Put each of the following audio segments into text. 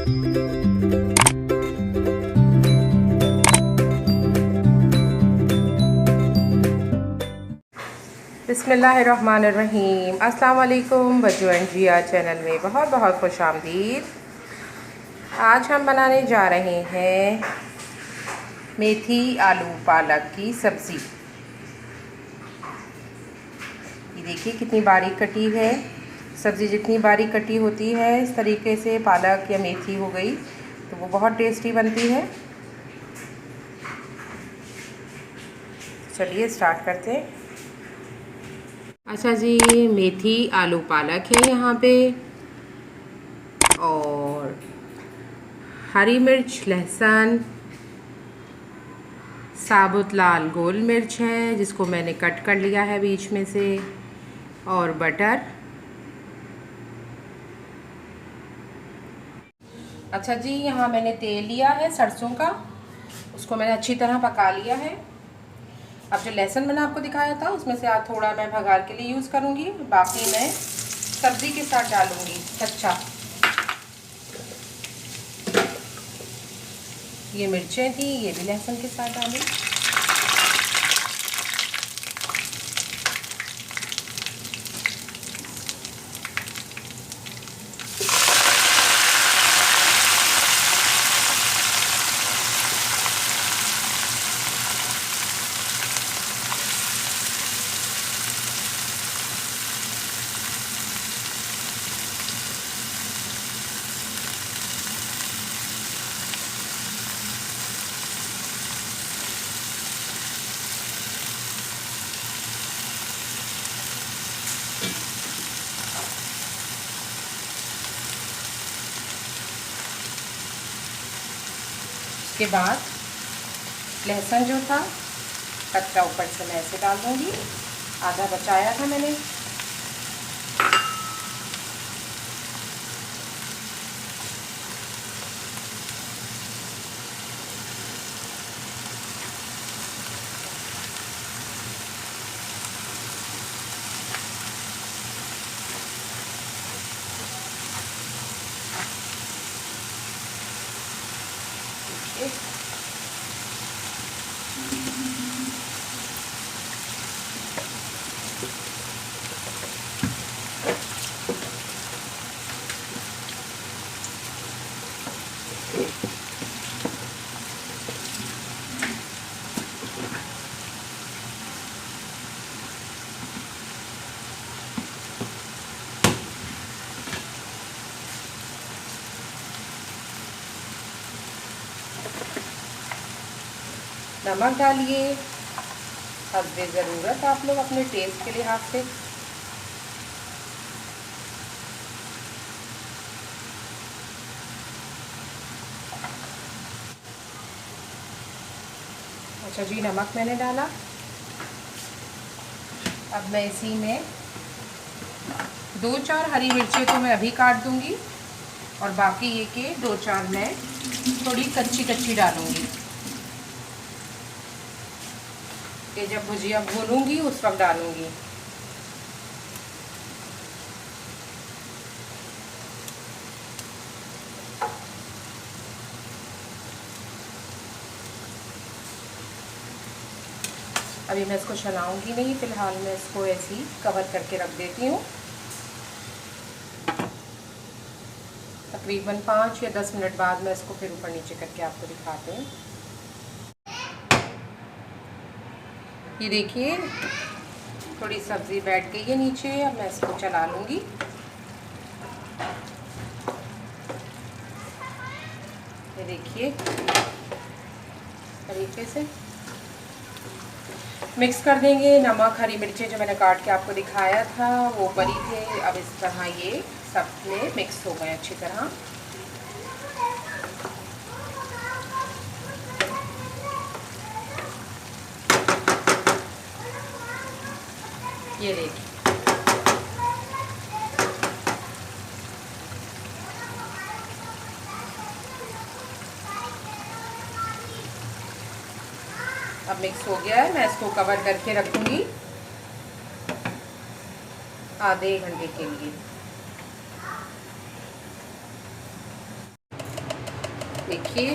बिस्मिल्लाहिर्रहमानिर्रहीम। अस्सलाम वालेकुम बच्चों एंड जिया चैनल में बहुत बहुत खुश आमदीद। आज हम बनाने जा रहे हैं मेथी आलू पालक की सब्ज़ी। ये देखिए कितनी बारीक कटी है। सब्ज़ी जितनी बारीक कटी होती है इस तरीके से पालक या मेथी हो गई तो वो बहुत टेस्टी बनती है। चलिए स्टार्ट करते हैं। अच्छा जी, मेथी आलू पालक है यहाँ पे, और हरी मिर्च, लहसुन, साबुत लाल गोल मिर्च है जिसको मैंने कट कर लिया है बीच में से, और बटर। अच्छा जी, यहाँ मैंने तेल लिया है सरसों का, उसको मैंने अच्छी तरह पका लिया है। अब जो लहसुन मैंने आपको दिखाया था उसमें से आज थोड़ा मैं भगार के लिए यूज़ करूँगी, बाकी मैं सब्ज़ी के साथ डालूँगी कच्चा। ये मिर्चें थी, ये भी लहसुन के साथ डाली। उसके बाद लहसुन जो था कच्चा ऊपर से मैं ऐसे डाल दूँगी, आधा बचाया था मैंने। नमक डालिए हस्बे ज़रूरत, आप लोग अपने टेस्ट के लिहाज से। अच्छा जी, नमक मैंने डाला। अब मैं इसी में 2-4 हरी मिर्चें तो मैं अभी काट दूंगी, और बाकी ये के 2-4 मैं थोड़ी कच्ची कच्ची डालूंगी। ये जब भुजिया भूनूंगी उस वक्त डालूंगी। अभी मैं इसको चलाऊंगी नहीं, फ़िलहाल मैं इसको ऐसे ही कवर करके रख देती हूँ। तकरीबन 5 या 10 मिनट बाद मैं इसको फिर ऊपर नीचे करके आपको दिखाते हैं। ये देखिए थोड़ी सब्ज़ी बैठ गई है नीचे। अब मैं इसको चला लूँगी। ये देखिए तरीके से मिक्स कर देंगे। नमक, हरी मिर्चें जो मैंने काट के आपको दिखाया था वो पड़ी थे। अब इस तरह ये सब में मिक्स हो गए अच्छी तरह। ये देखिए अब मिक्स हो गया है। मैं इसको कवर करके रखूँगी आधे घंटे के लिए। देखिए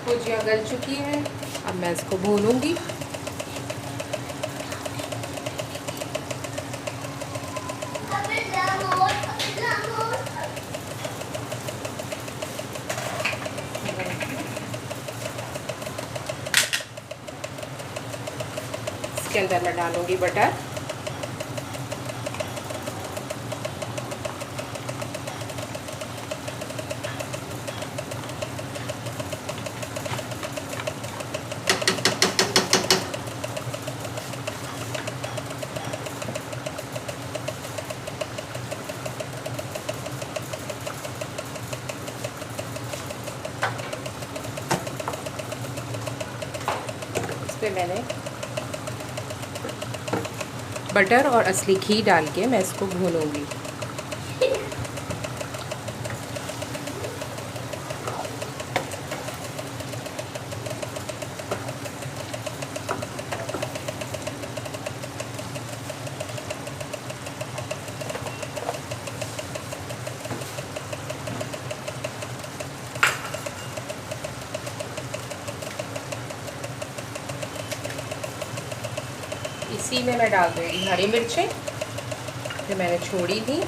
भुजिया गल चुकी है। अब मैं इसको भूनूंगी। इसके अंदर मैं डालूंगी बटर। इस पे मैंने बटर और असली घी डाल के मैं इसको भूनूंगी। इसी में मैं डाल दूँगी हरी मिर्चें जो मैंने छोड़ी थी।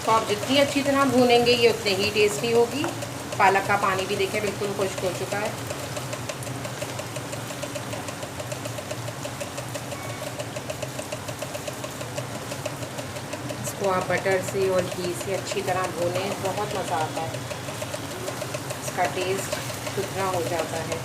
तो आप जितनी अच्छी तरह भूनेंगे ये उतनी ही टेस्टी होगी। पालक का पानी भी देखें बिल्कुल खुश्क हो चुका है। इसको आप बटर से और घी से अच्छी तरह भूनें, बहुत मज़ा आता है, इसका टेस्ट दुगना हो जाता है।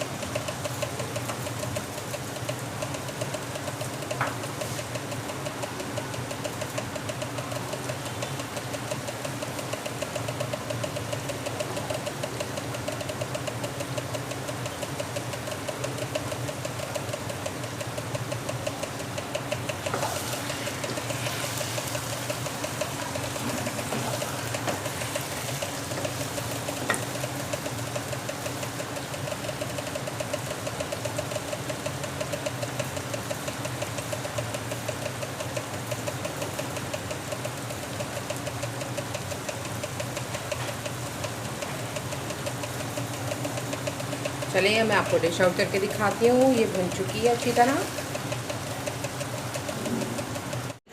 चलिए मैं आपको डिश आउट करके दिखाती हूँ। ये भुन चुकी है अच्छी तरह।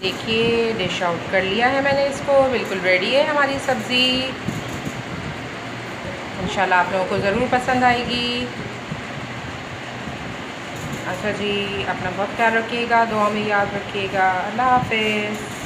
देखिए डिश आउट कर लिया है मैंने इसको, बिल्कुल रेडी है हमारी सब्ज़ी। इंशाल्लाह आप लोगों को ज़रूर पसंद आएगी। अच्छा जी, अपना बहुत ख्याल रखिएगा, दुआ में याद रखिएगा। अल्लाह हाफ़िज़।